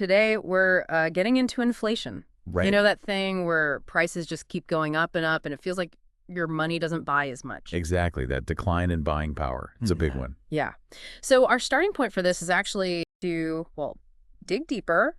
Today we're getting into inflation. You Right. know that thing where prices just keep going up and it feels like your money doesn't buy as much. Exactly. That decline in buying power. It's a big one. Yeah. So our starting point for this is actually to, well, dig deeper,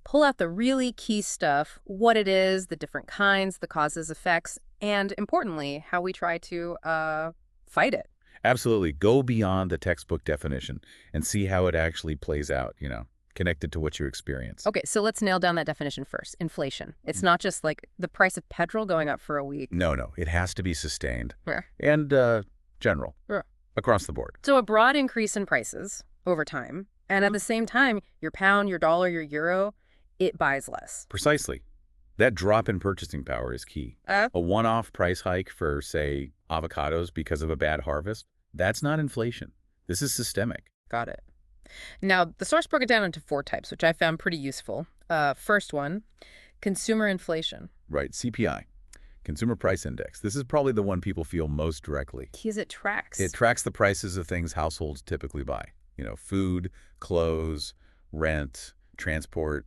pull out the really key stuff, what it is, the different kinds, the causes, effects, and importantly, how we try to fight it. Absolutely. Go beyond the textbook definition and see how it actually plays out, connected to what you experience. Okay, so let's nail down that definition first. Inflation. It's not just like the price of petrol going up for a week. No. It has to be sustained Yeah. and general Yeah. across the board. So a broad increase in prices over time, and at the same time, your pound, your dollar, your euro, it buys less. Precisely. That drop in purchasing power is key. A one-off price hike for, say, avocados because of a bad harvest, that's not inflation. This is systemic. Got it. Now, the source broke it down into 4 types, which I found pretty useful. First one, consumer inflation. Right. CPI, Consumer Price Index. This is probably the one people feel most directly. Because it tracks. It tracks the prices of things households typically buy. Food, clothes, rent, transport,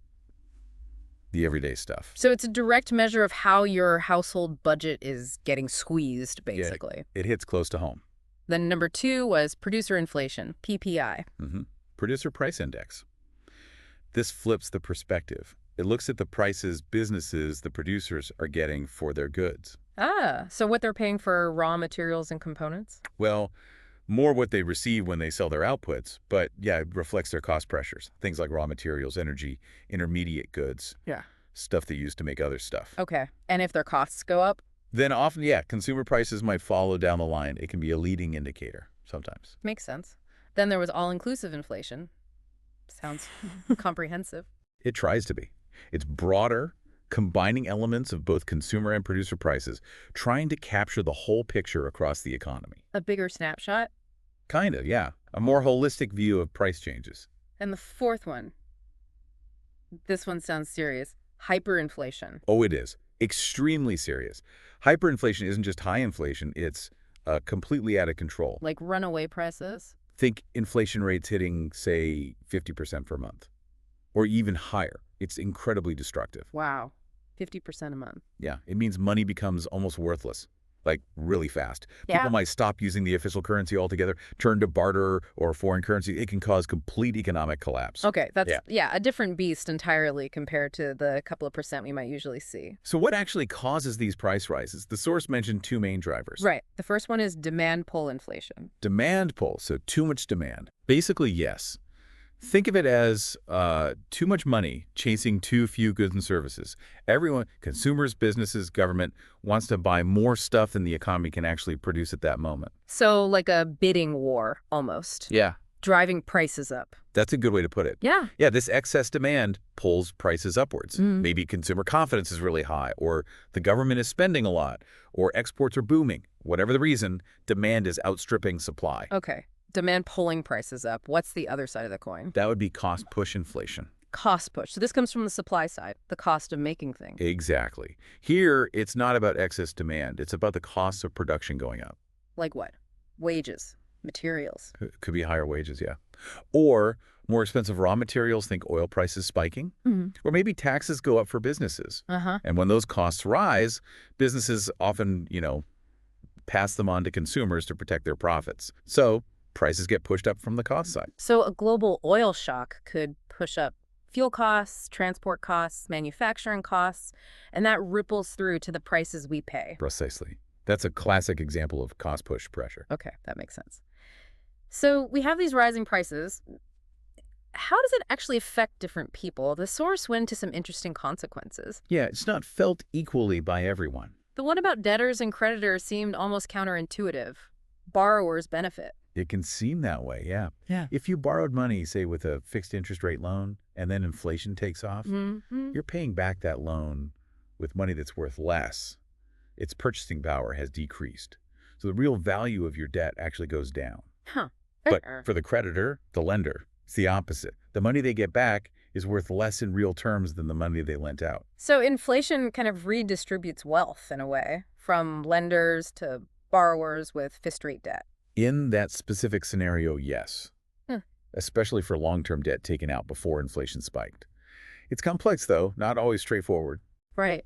the everyday stuff. So it's a direct measure of how your household budget is getting squeezed, Yeah, basically. it hits close to home. Then number 2 was producer inflation, PPI. Producer Price Index. This flips the perspective. It looks at the prices businesses, the producers, are getting for their goods. So what they're paying for raw materials and components? Well, more what they receive when they sell their outputs, but yeah, it reflects their cost pressures. Things like raw materials, energy, intermediate goods, Yeah. stuff they use to make other stuff. Okay. And if their costs go up? Then often, yeah, consumer prices might follow down the line. It can be a leading indicator sometimes. Makes sense. Then there was all-inclusive inflation. Sounds comprehensive. It tries to be. It's broader, combining elements of both consumer and producer prices, trying to capture the whole picture across the economy. A bigger snapshot. Kind of, yeah. A more holistic view of price changes. And the 4th one. This one sounds serious. Hyperinflation. Oh, it is. Extremely serious. Hyperinflation isn't just high inflation, it's completely out of control. Like runaway prices. Think inflation rates hitting, say, 50% per month, or even higher. It's incredibly destructive. Wow. 50% a month. Yeah, it means money becomes almost worthless, like really fast. Yeah. People might stop using the official currency altogether, turn to barter or foreign currency. It can cause complete economic collapse. Okay, that's, Yeah. a different beast entirely compared to the couple of percent we might usually see. So what actually causes these price rises? The source mentioned 2 main drivers. Right. The first one is demand pull inflation. Demand pull, so too much demand. Basically, yes. Think of it as too much money chasing too few goods and services. Everyone, consumers, businesses, government, wants to buy more stuff than the economy can actually produce at that moment. So like a bidding war, almost. Yeah, Driving prices up. that's a good way to put it. Yeah. Yeah, this excess demand pulls prices upwards. Maybe consumer confidence is really high, or the government is spending a lot, or exports are booming. Whatever the reason, demand is outstripping supply. Okay. Demand pulling prices up. What's the other side of the coin? That would be cost push inflation. Cost push. So this comes from the supply side, the cost of making things. Exactly. Here, it's not about excess demand. It's about the cost of production going up. Like what? Wages, materials. Could be higher wages, yeah. Or more expensive raw materials, think oil prices spiking. Or maybe taxes go up for businesses. And when those costs rise, businesses often, pass them on to consumers to protect their profits. So prices get pushed up from the cost side. So a global oil shock could push up fuel costs, transport costs, manufacturing costs, and that ripples through to the prices we pay. Precisely. That's a classic example of cost push pressure. Okay, that makes sense. So we have these rising prices. How does it actually affect different people? The source went into some interesting consequences. Yeah, it's not felt equally by everyone. The one about debtors and creditors seemed almost counterintuitive. Borrowers benefit. It can seem that way, yeah. Yeah. If you borrowed money, say with a fixed interest rate loan, and then inflation takes off, Mm-hmm. you're paying back that loan with money that's worth less. Its purchasing power has decreased. So the real value of your debt actually goes down. Huh. But for the creditor, the lender, it's the opposite. The money they get back is worth less in real terms than the money they lent out. So inflation kind of redistributes wealth in a way, from lenders to borrowers with fixed rate debt. In that specific scenario, yes. Hmm. Especially for long-term debt taken out before inflation spiked. It's complex, though, not always straightforward. Right.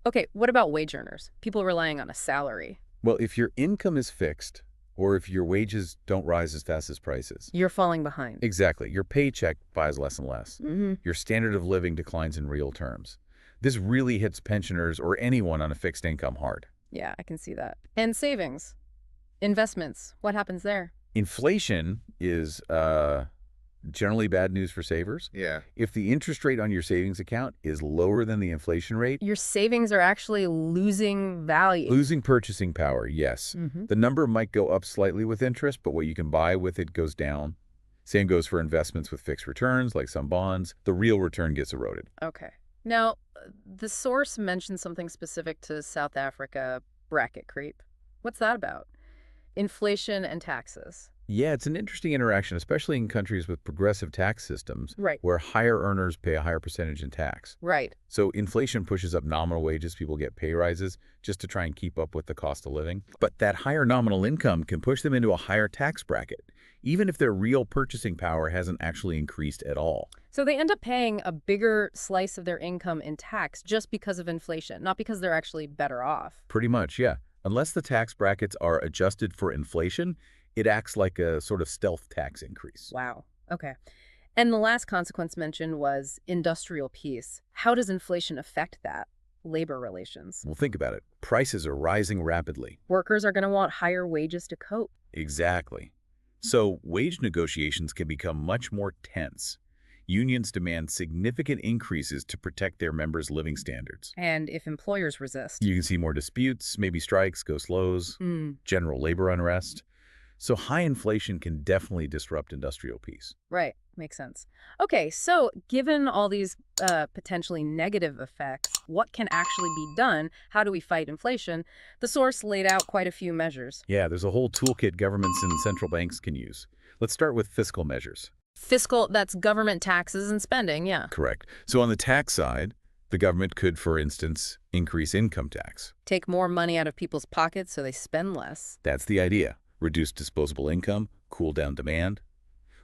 Okay, what about wage earners? People relying on a salary. Well, if your income is fixed, or if your wages don't rise as fast as prices, You're falling behind. exactly, your paycheck buys less and less. Your standard of living declines in real terms. This really hits pensioners or anyone on a fixed income hard. Yeah, I can see that. And savings, investments, what happens there? Inflation is generally bad news for savers. Yeah. If the interest rate on your savings account is lower than the inflation rate, Your savings are actually losing value. losing purchasing power, yes. The number might go up slightly with interest, but what you can buy with it goes down. Same goes for investments with fixed returns, like some bonds. The real return gets eroded. Okay. Now, the source mentioned something specific to South Africa, bracket creep. What's that about? Inflation and taxes. Yeah, it's an interesting interaction, especially in countries with progressive tax systems, Right. where higher earners pay a higher percentage in tax. Right. So inflation pushes up nominal wages, people get pay rises just to try and keep up with the cost of living. But that higher nominal income can push them into a higher tax bracket, even if their real purchasing power hasn't actually increased at all. So they end up paying a bigger slice of their income in tax just because of inflation, not because they're actually better off. Pretty much, yeah. Unless the tax brackets are adjusted for inflation, it acts like a sort of stealth tax increase. Wow. Okay. And the last consequence mentioned was industrial peace. How does inflation affect that? Labor relations. Well, think about it. Prices are rising rapidly. Workers are going to want higher wages to cope. Exactly. So wage negotiations can become much more tense. Unions demand significant increases to protect their members' living standards. And if employers resist. You can see more disputes, maybe strikes, go slows, general labor unrest. So high inflation can definitely disrupt industrial peace. Right. Makes sense. Okay, so given all these potentially negative effects, what can actually be done? How do we fight inflation? The source laid out quite a few measures. Yeah, there's a whole toolkit governments and central banks can use. Let's start with fiscal measures. Fiscal, that's government taxes and spending, yeah. Correct. So on the tax side, the government could, for instance, increase income tax. Take more money out of people's pockets so they spend less. That's the idea. Reduce disposable income, cool down demand.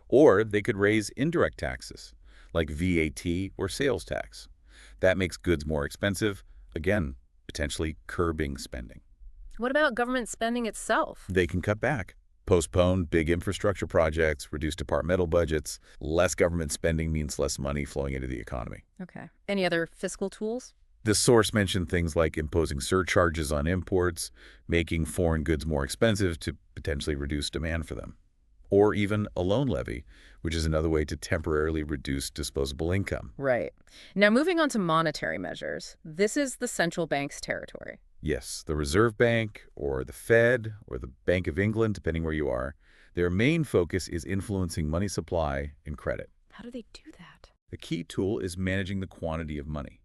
Or they could raise indirect taxes, like VAT or sales tax. That makes goods more expensive, again, potentially curbing spending. What about government spending itself? They can cut back, postpone big infrastructure projects, reduce departmental budgets. Less government spending means less money flowing into the economy. Okay. Any other fiscal tools? The source mentioned things like imposing surcharges on imports, making foreign goods more expensive to potentially reduce demand for them, or even a loan levy, which is another way to temporarily reduce disposable income. Right. Now, moving on to monetary measures. This is the central bank's territory. Yes, the Reserve Bank or the Fed or the Bank of England, depending where you are, their main focus is influencing money supply and credit. How do they do that? The key tool is managing the quantity of money.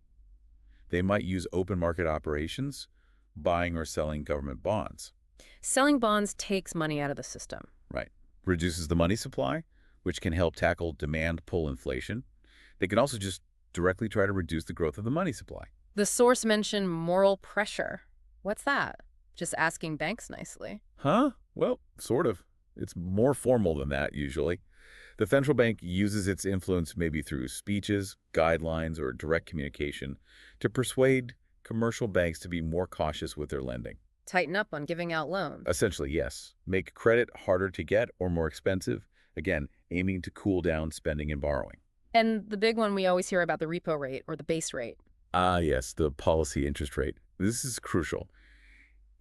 They might use open market operations, buying or selling government bonds. Selling bonds takes money out of the system. Right. Reduces the money supply, which can help tackle demand pull inflation. They can also just directly try to reduce the growth of the money supply. The source mentioned moral pressure. What's that? Just asking banks nicely. Huh? Well, sort of. It's more formal than that, usually. The central bank uses its influence maybe through speeches, guidelines, or direct communication to persuade commercial banks to be more cautious with their lending. Tighten up on giving out loans. Essentially, yes. Make credit harder to get or more expensive, again, aiming to cool down spending and borrowing. And the big one we always hear about, the repo rate or the base rate. Ah, yes, the policy interest rate. This is crucial.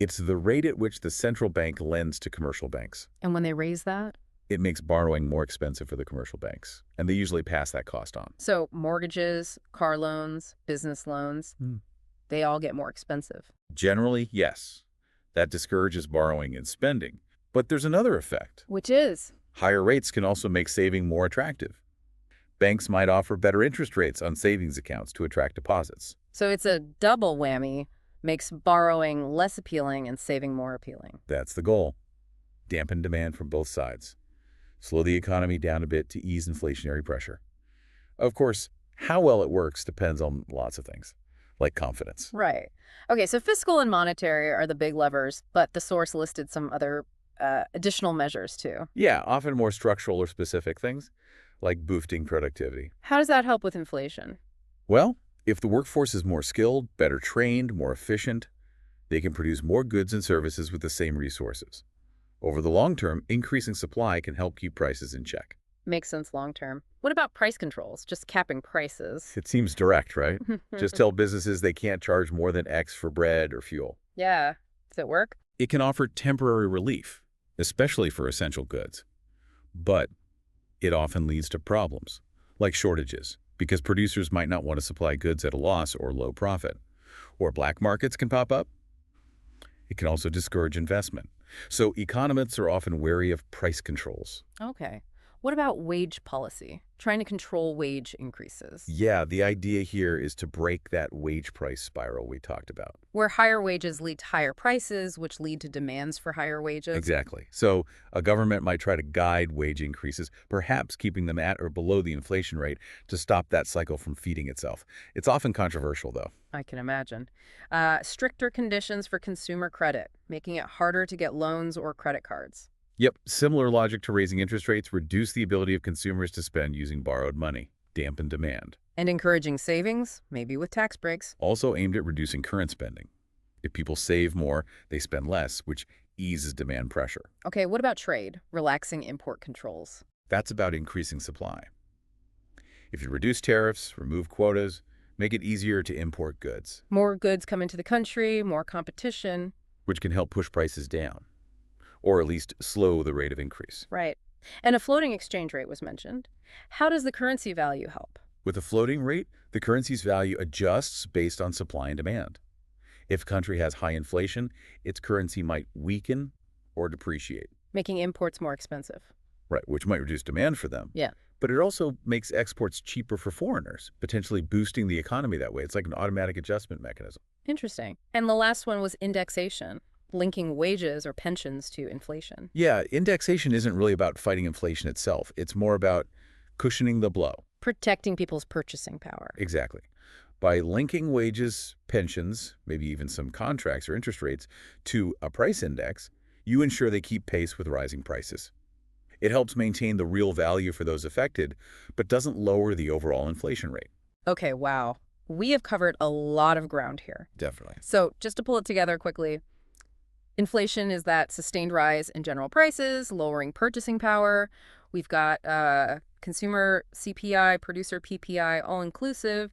It's the rate at which the central bank lends to commercial banks. And when they raise that? It makes borrowing more expensive for the commercial banks, and they usually pass that cost on. So mortgages, car loans, business loans, they all get more expensive. Generally, yes. That discourages borrowing and spending. But there's another effect. Which is? Higher rates can also make saving more attractive. Banks might offer better interest rates on savings accounts to attract deposits. So it's a double whammy, makes borrowing less appealing and saving more appealing. That's the goal. Dampen demand from both sides. Slow the economy down a bit to ease inflationary pressure. Of course, how well it works depends on lots of things, like confidence. Right. Okay, so fiscal and monetary are the big levers, but the source listed some other additional measures too. Yeah, often more structural or specific things, like boosting productivity. How does that help with inflation? Well, if the workforce is more skilled, better trained, more efficient, they can produce more goods and services with the same resources. Over the long term, increasing supply can help keep prices in check. Makes sense long term. What about price controls? Just capping prices? It seems direct, right? Just tell businesses they can't charge more than X for bread or fuel. Yeah. Does it work? It can offer temporary relief, especially for essential goods. But it often leads to problems, like shortages, because producers might not want to supply goods at a loss or low profit. Or black markets can pop up. It can also discourage investment. So economists are often wary of price controls. Okay. What about wage policy? Trying to control wage increases. Yeah, the idea here is to break that wage price spiral we talked about. Where higher wages lead to higher prices, which lead to demands for higher wages. Exactly. So a government might try to guide wage increases, perhaps keeping them at or below the inflation rate to stop that cycle from feeding itself. It's often controversial, though. I can imagine. Stricter conditions for consumer credit, making it harder to get loans or credit cards. Yep, similar logic to raising interest rates reduce the ability of consumers to spend using borrowed money, dampen demand. And encouraging savings, maybe with tax breaks. Also aimed at reducing current spending. If people save more, they spend less, which eases demand pressure. Okay, what about trade? Relaxing import controls. That's about increasing supply. If you reduce tariffs, remove quotas, make it easier to import goods, More goods come into the country, more competition. which can help push prices down, or at least slow the rate of increase. Right. And a floating exchange rate was mentioned. How does the currency value help? With a floating rate, the currency's value adjusts based on supply and demand. If a country has high inflation, its currency might weaken or depreciate. Making imports more expensive. Right, which might reduce demand for them. Yeah. But it also makes exports cheaper for foreigners, potentially boosting the economy that way. It's like an automatic adjustment mechanism. Interesting. And the last one was indexation, linking wages or pensions to inflation. Yeah, indexation isn't really about fighting inflation itself. It's more about cushioning the blow. Protecting people's purchasing power. Exactly. By linking wages, pensions, maybe even some contracts or interest rates to a price index, you ensure they keep pace with rising prices. It helps maintain the real value for those affected, but doesn't lower the overall inflation rate. Okay, wow. We have covered a lot of ground here. Definitely. So just to pull it together quickly, inflation is that sustained rise in general prices, lowering purchasing power. We've got consumer CPI, producer PPI, all inclusive.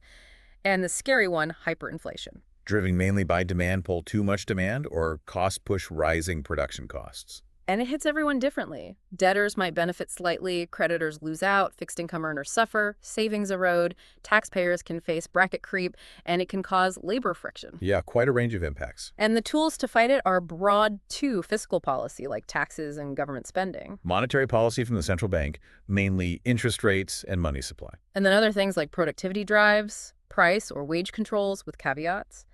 And the scary one, hyperinflation. Driven mainly by demand pull too much demand or cost push rising production costs. And it hits everyone differently. Debtors might benefit slightly, creditors lose out, fixed income earners suffer, savings erode, taxpayers can face bracket creep, and it can cause labor friction. Yeah, quite a range of impacts. And the tools to fight it are broad too, fiscal policy like taxes and government spending. Monetary policy from the central bank, mainly interest rates and money supply. And then other things like productivity drives, price or wage controls with caveats,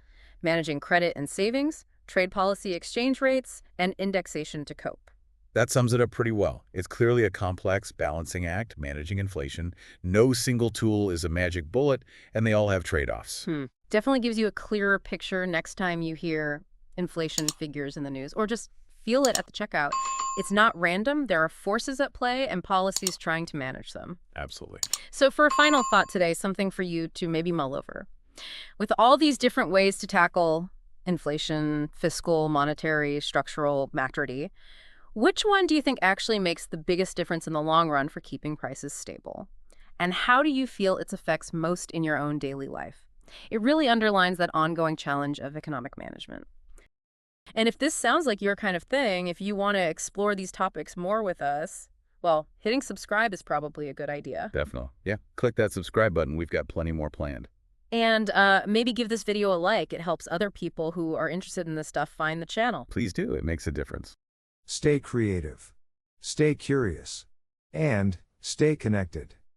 managing credit and savings, trade policy exchange rates, and indexation to cope. That sums it up pretty well. It's clearly a complex balancing act, managing inflation. No single tool is a magic bullet, and they all have trade-offs. Definitely gives you a clearer picture next time you hear inflation figures in the news, or just feel it at the checkout. It's not random. There are forces at play and policies trying to manage them. Absolutely. So for a final thought today, something for you to maybe mull over. With all these different ways to tackle inflation, fiscal, monetary, structural, macro, which one do you think actually makes the biggest difference in the long run for keeping prices stable? And how do you feel its effects most in your own daily life? It really underlines that ongoing challenge of economic management. And if this sounds like your kind of thing, if you want to explore these topics more with us, well, hitting subscribe is probably a good idea. Definitely. Yeah, click that subscribe button. We've got plenty more planned. And maybe give this video a like. It helps other people who are interested in this stuff find the channel. Please do. It makes a difference. Stay creative, stay curious, and stay connected.